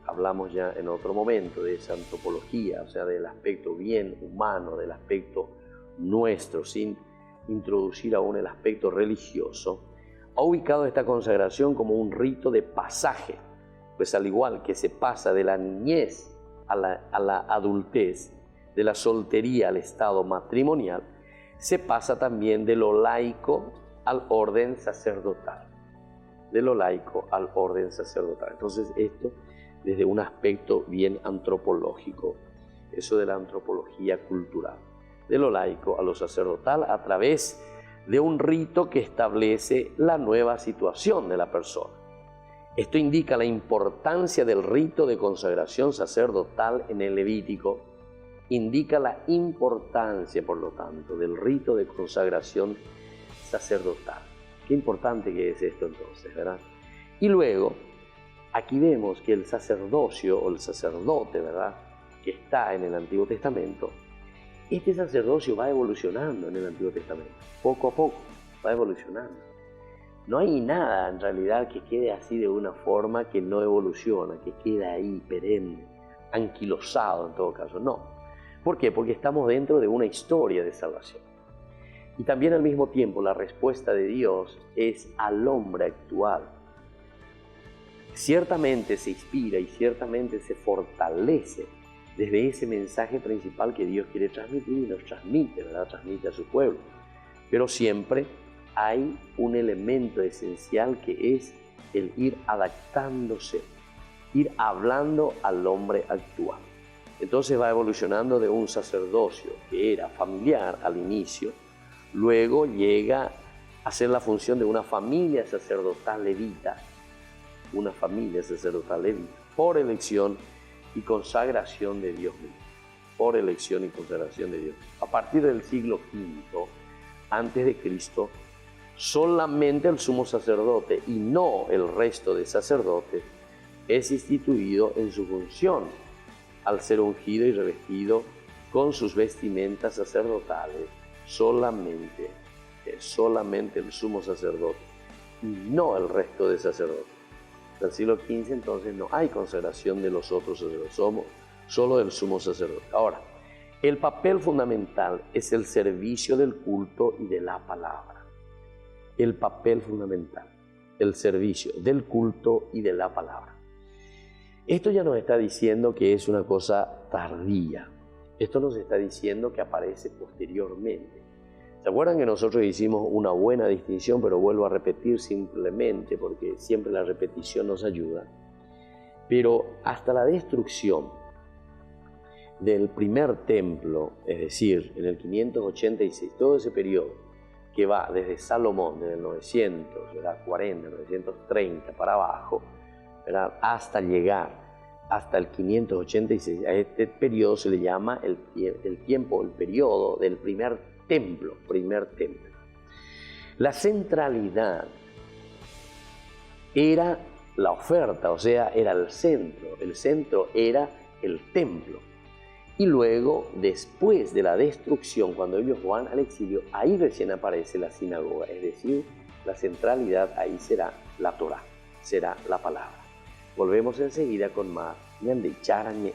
hablamos ya en otro momento de esa antropología, o sea, del aspecto bien humano, del aspecto nuestro, sin introducir aún el aspecto religioso, ha ubicado esta consagración como un rito de pasaje, pues al igual que se pasa de la niñez a la adultez, de la soltería al estado matrimonial, se pasa también de lo laico al orden sacerdotal. De lo laico al orden sacerdotal. Entonces esto desde un aspecto bien antropológico, eso de la antropología cultural. De lo laico a lo sacerdotal a través de un rito que establece la nueva situación de la persona. Esto indica la importancia del rito de consagración sacerdotal en el Levítico, indica la importancia, por lo tanto, del rito de consagración sacerdotal. Qué importante que es esto entonces, ¿verdad? Y luego, aquí vemos que el sacerdocio o el sacerdote, ¿verdad?, que está en el Antiguo Testamento, este sacerdocio va evolucionando en el Antiguo Testamento, poco a poco va evolucionando. No hay nada en realidad que quede así de una forma que no evoluciona, que queda ahí perenne, anquilosado en todo caso, no. ¿Por qué? Porque estamos dentro de una historia de salvación. Y también al mismo tiempo la respuesta de Dios es al hombre actual. Ciertamente se inspira y ciertamente se fortalece desde ese mensaje principal que Dios quiere transmitir y nos transmite, ¿verdad?, transmite a su pueblo. Pero siempre hay un elemento esencial que es el ir adaptándose, ir hablando al hombre actual. Entonces va evolucionando de un sacerdocio que era familiar al inicio, luego llega a ser la función de una familia sacerdotal levita, por elección y consagración de Dios mismo, por elección y consagración de Dios. A partir del siglo V antes de Cristo, solamente el sumo sacerdote y no el resto de sacerdotes es instituido en su función al ser ungido y revestido con sus vestimentas sacerdotales. Solamente el sumo sacerdote y no el resto de sacerdotes. En el siglo XV entonces no hay consagración de los otros sacerdotes, solo del sumo sacerdote. Ahora, el papel fundamental es el servicio del culto y de la palabra. El papel fundamental, el servicio del culto y de la palabra. Esto ya nos está diciendo que es una cosa tardía. Esto nos está diciendo que aparece posteriormente. ¿Se acuerdan que nosotros hicimos una buena distinción, pero vuelvo a repetir simplemente porque siempre la repetición nos ayuda? Pero hasta la destrucción del primer templo, es decir, en el 586, todo ese periodo que va desde Salomón, desde el 940, 930 para abajo, ¿verdad? Hasta llegar hasta el 586. A este periodo se le llama el tiempo, el periodo del primer templo. La centralidad era la oferta, o sea, era el centro era el templo. Y luego, después de la destrucción, cuando ellos van al exilio, ahí recién aparece la sinagoga, es decir, la centralidad ahí será la Torá, será la palabra. Volvemos enseguida con más Ñande Yarañe.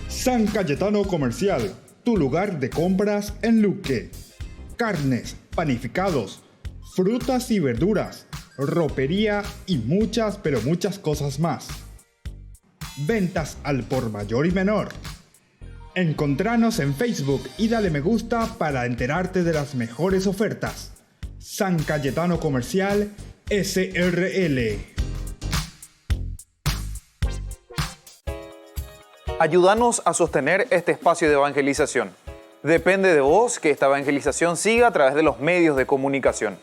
San Cayetano Comercial, tu lugar de compras en Luque. Carnes, panificados, frutas y verduras, ropería y muchas, pero muchas cosas más. Ventas al por mayor y menor. Encontranos en Facebook y dale me gusta para enterarte de las mejores ofertas. San Cayetano Comercial SRL. Ayúdanos a sostener este espacio de evangelización. Depende de vos que esta evangelización siga a través de los medios de comunicación.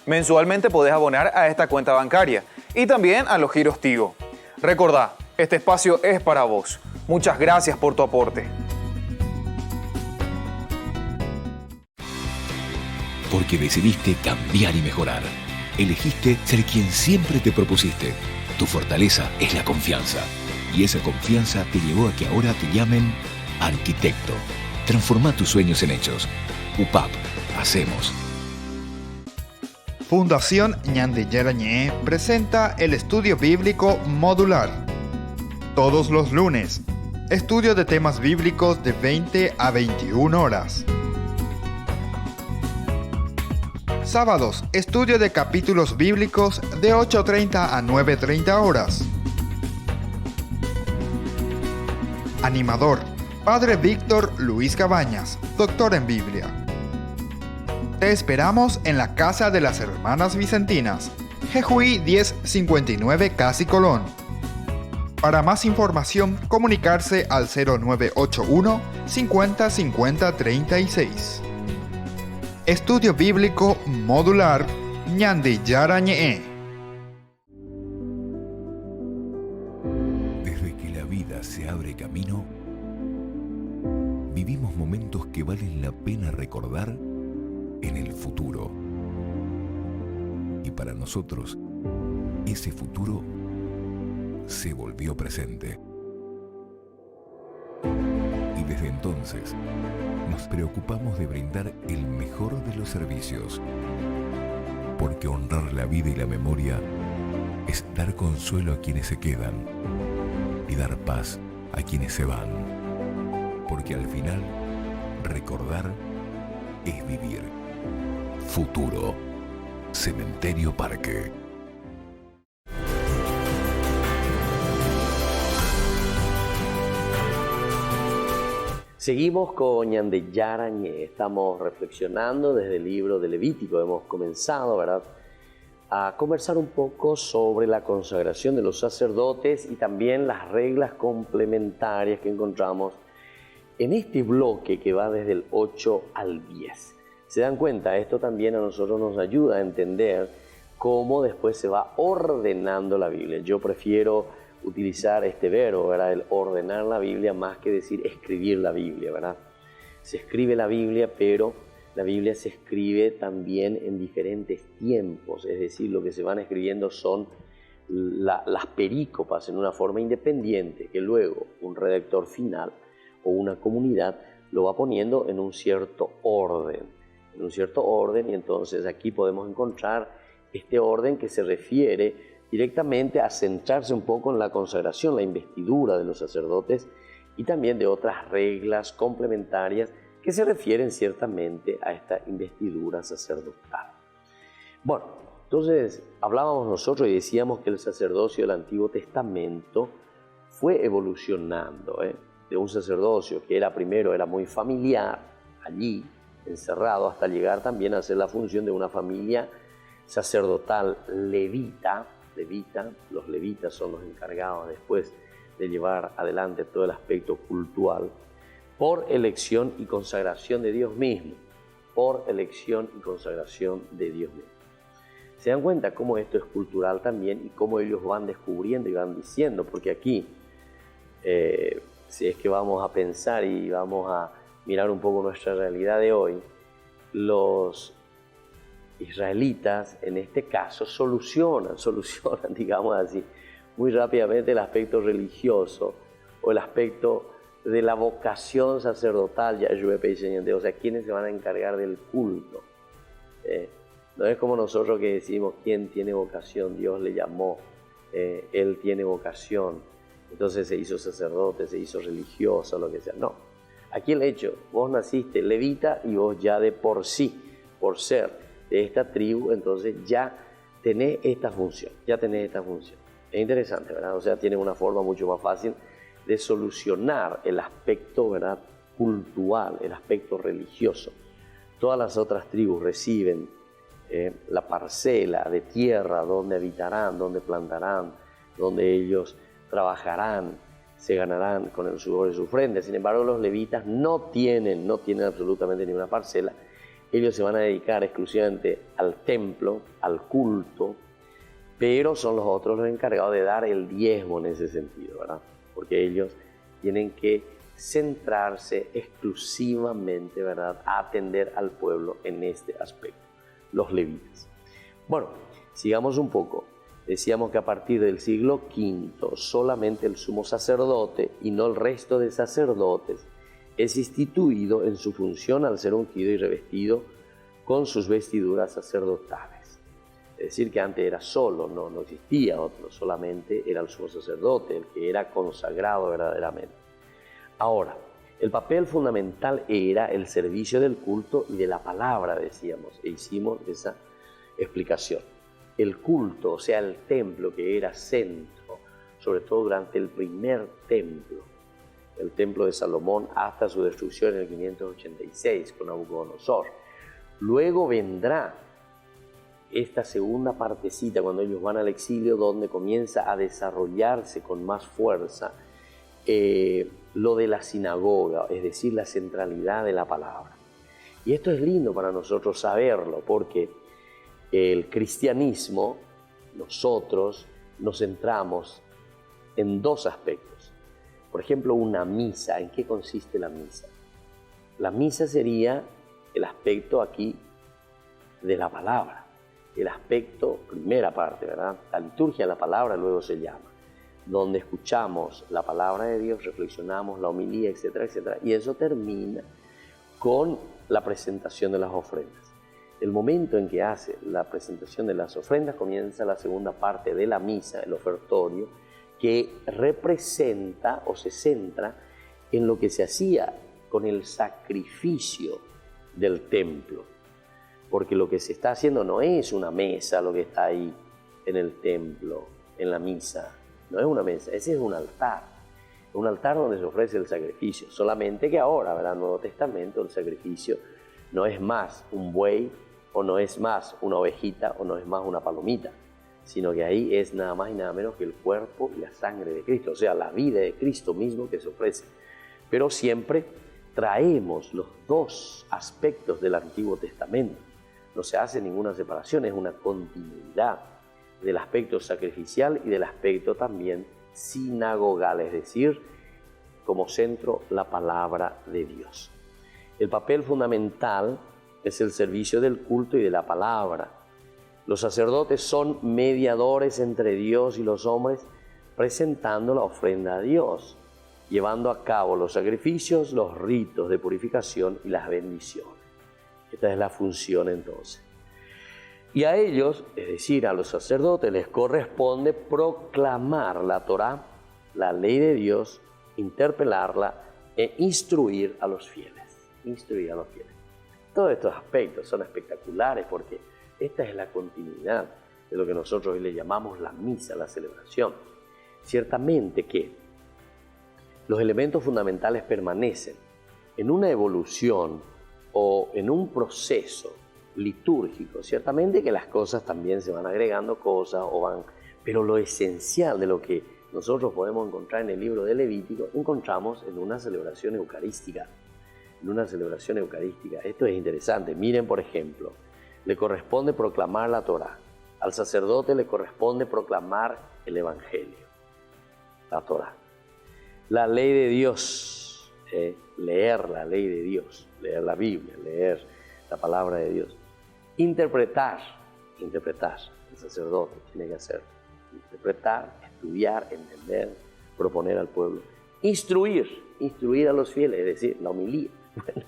Mensualmente podés abonar a esta cuenta bancaria y también a los giros Tigo. Recordá, este espacio es para vos. Muchas gracias por tu aporte. Porque decidiste cambiar y mejorar. Elegiste ser quien siempre te propusiste. Tu fortaleza es la confianza. Y esa confianza te llevó a que ahora te llamen arquitecto. Transforma tus sueños en hechos. UPAP, hacemos. Fundación Ñande Yarañé presenta el estudio bíblico modular. Todos los lunes, estudio de temas bíblicos de 20 a 21 horas. Sábados, estudio de capítulos bíblicos de 8:30 a 9:30 horas. Animador, Padre Víctor Luis Cabañas, doctor en Biblia. Te esperamos en la Casa de las Hermanas Vicentinas, Jejuí 1059 Casi Colón. Para más información, comunicarse al 0981 50 50 36. Estudio Bíblico Modular Ñande Yarañé. Desde que la vida se abre camino, vivimos momentos que valen la pena recordar en el futuro. Y para nosotros, ese futuro se volvió presente. Y desde entonces, nos preocupamos de brindar el mejor de los servicios. Porque honrar la vida y la memoria es dar consuelo a quienes se quedan y dar paz a quienes se van. Porque al final, recordar es vivir. Futuro. Cementerio Parque. Seguimos con Ñande Yarañé. Estamos reflexionando desde el libro de Levítico. Hemos comenzado, ¿verdad?, a conversar un poco sobre la consagración de los sacerdotes y también las reglas complementarias que encontramos en este bloque que va desde el 8 al 10. ¿Se dan cuenta? Esto también a nosotros nos ayuda a entender cómo después se va ordenando la Biblia. Yo prefiero utilizar este verbo, ¿verdad?, el ordenar la Biblia, más que decir escribir la Biblia, ¿verdad? Se escribe la Biblia, pero la Biblia se escribe también en diferentes tiempos, es decir, lo que se van escribiendo son las perícopas en una forma independiente, que luego un redactor final o una comunidad lo va poniendo en un cierto orden, y entonces aquí podemos encontrar este orden que se refiere directamente a centrarse un poco en la consagración, la investidura de los sacerdotes y también de otras reglas complementarias que se refieren ciertamente a esta investidura sacerdotal. Bueno, entonces hablábamos nosotros y decíamos que el sacerdocio del Antiguo Testamento fue evolucionando, de un sacerdocio que primero era muy familiar, allí encerrado, hasta llegar también a hacer la función de una familia sacerdotal levita. Los levitas son los encargados después de llevar adelante todo el aspecto cultural, por elección y consagración de Dios mismo, ¿Se dan cuenta cómo esto es cultural también y cómo ellos van descubriendo y van diciendo? Porque aquí, si es que vamos a pensar y vamos a mirar un poco nuestra realidad de hoy, los israelitas en este caso solucionan, digamos así, muy rápidamente el aspecto religioso o el aspecto de la vocación sacerdotal, o sea, ¿quiénes se van a encargar del culto? No es como nosotros que decimos, ¿quién tiene vocación? Dios le llamó, él tiene vocación, entonces se hizo sacerdote, se hizo religioso, lo que sea. No, aquí el hecho, vos naciste levita y vos ya de por sí, por ser de esta tribu, entonces ya tenés esta función. Es interesante, ¿verdad? O sea, tiene una forma mucho más fácil de solucionar el aspecto, ¿verdad?, cultural, el aspecto religioso. Todas las otras tribus reciben la parcela de tierra donde habitarán, donde plantarán, donde ellos trabajarán, se ganarán con el sudor de su frente. Sin embargo, los levitas no tienen absolutamente ninguna parcela. Ellos se van a dedicar exclusivamente al templo, al culto, pero son los otros los encargados de dar el diezmo en ese sentido, ¿verdad? Porque ellos tienen que centrarse exclusivamente, ¿verdad?, a atender al pueblo en este aspecto, los levitas. Bueno, sigamos un poco. Decíamos que a partir del siglo V solamente el sumo sacerdote y no el resto de sacerdotes es instituido en su función al ser ungido y revestido con sus vestiduras sacerdotales. Es decir, que antes era solo, no existía otro, solamente era el sumo sacerdote, el que era consagrado verdaderamente. Ahora, el papel fundamental era el servicio del culto y de la palabra, decíamos, e hicimos esa explicación. El culto, o sea, el templo que era centro, sobre todo durante el primer templo, el templo de Salomón, hasta su destrucción en el 586 con Nabucodonosor. Luego vendrá esta segunda partecita, cuando ellos van al exilio, donde comienza a desarrollarse con más fuerza lo de la sinagoga, es decir, la centralidad de la palabra. Y esto es lindo para nosotros saberlo, porque el cristianismo, nosotros nos centramos en dos aspectos. Por ejemplo, una misa. ¿En qué consiste la misa? La misa sería el aspecto aquí de la palabra, el aspecto, primera parte, ¿verdad? La liturgia de la palabra luego se llama, donde escuchamos la palabra de Dios, reflexionamos la homilía, etcétera, etcétera, y eso termina con la presentación de las ofrendas. El momento en que hace la presentación de las ofrendas comienza la segunda parte de la misa, el ofertorio, que representa o se centra en lo que se hacía con el sacrificio del templo. Porque lo que se está haciendo no es una mesa, lo que está ahí en el templo, en la misa. No es una mesa, ese es un altar donde se ofrece el sacrificio. Solamente que ahora, ¿verdad?, en el Nuevo Testamento, el sacrificio no es más un buey, o no es más una ovejita, o no es más una palomita, sino que ahí es nada más y nada menos que el cuerpo y la sangre de Cristo, o sea, la vida de Cristo mismo que se ofrece. Pero siempre traemos los dos aspectos del Antiguo Testamento. No se hace ninguna separación, es una continuidad del aspecto sacrificial y del aspecto también sinagogal, es decir, como centro la palabra de Dios. El papel fundamental es el servicio del culto y de la palabra. Los sacerdotes son mediadores entre Dios y los hombres, presentando la ofrenda a Dios. llevando a cabo los sacrificios, los ritos de purificación y las bendiciones. Esta es la función entonces. Y a ellos, es decir, a los sacerdotes, les corresponde proclamar la Torá, la ley de Dios, interpelarla e instruir a los fieles. Instruir a los fieles. Todos estos aspectos son espectaculares porque esta es la continuidad de lo que nosotros hoy le llamamos la misa, la celebración. Ciertamente que los elementos fundamentales permanecen en una evolución o en un proceso litúrgico. Ciertamente que las cosas también se van agregando cosas pero lo esencial de lo que nosotros podemos encontrar en el libro de Levítico, encontramos en una celebración eucarística. En una celebración eucarística. Esto es interesante. Miren, por ejemplo, le corresponde proclamar la Torá. Al sacerdote le corresponde proclamar el Evangelio, la Torá. La ley de Dios, leer la ley de Dios, leer la Biblia, leer la palabra de Dios. Interpretar, el sacerdote tiene que hacer. Interpretar, estudiar, entender, proponer al pueblo. Instruir a los fieles, es decir, la homilía. Bueno,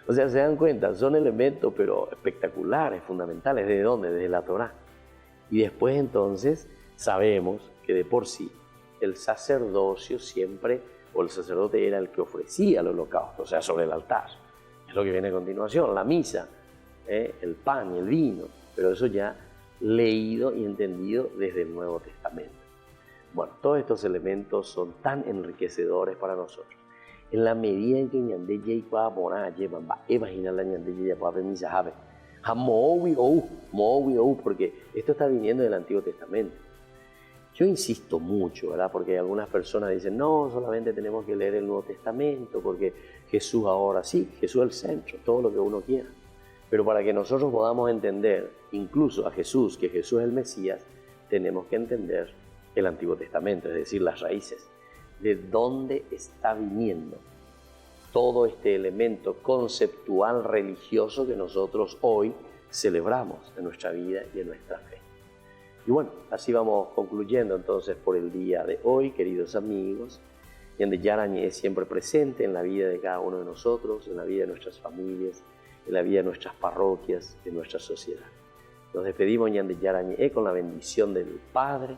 o sea, se dan cuenta, son elementos pero espectaculares, fundamentales. ¿Desde dónde? Desde la Torá. Y después entonces sabemos que de por sí el sacerdocio siempre, o el sacerdote era el que ofrecía el holocausto, o sea, sobre el altar. Es lo que viene a continuación, la misa, el pan y el vino, pero eso ya leído y entendido desde el Nuevo Testamento. Bueno, todos estos elementos son tan enriquecedores para nosotros. En la medida en que ñande ye pueda poner llevan va imaginar la ñande ye pueda ver misa sabe mowi ou porque esto está viniendo del Antiguo Testamento. Yo insisto mucho, ¿verdad? Porque algunas personas dicen no, solamente tenemos que leer el Nuevo Testamento porque Jesús ahora sí, Jesús es el centro, todo lo que uno quiera. Pero para que nosotros podamos entender incluso a Jesús, que Jesús es el Mesías, tenemos que entender el Antiguo Testamento, es decir, las raíces. De dónde está viniendo todo este elemento conceptual religioso que nosotros hoy celebramos en nuestra vida y en nuestra fe. Y bueno, así vamos concluyendo entonces por el día de hoy, queridos amigos. Ñande Yarañe es siempre presente en la vida de cada uno de nosotros, en la vida de nuestras familias, en la vida de nuestras parroquias, de nuestra sociedad. Nos despedimos Ñande Yarañe con la bendición del Padre,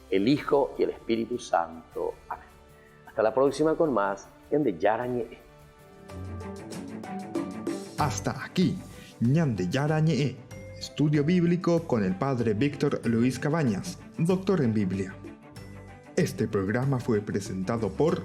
el Hijo y el Espíritu Santo. Amén. Hasta la próxima con más Ñande Yarañe. Hasta aquí, Ñande Yarañe, estudio bíblico con el Padre Víctor Luis Cabañas, doctor en Biblia. Este programa fue presentado por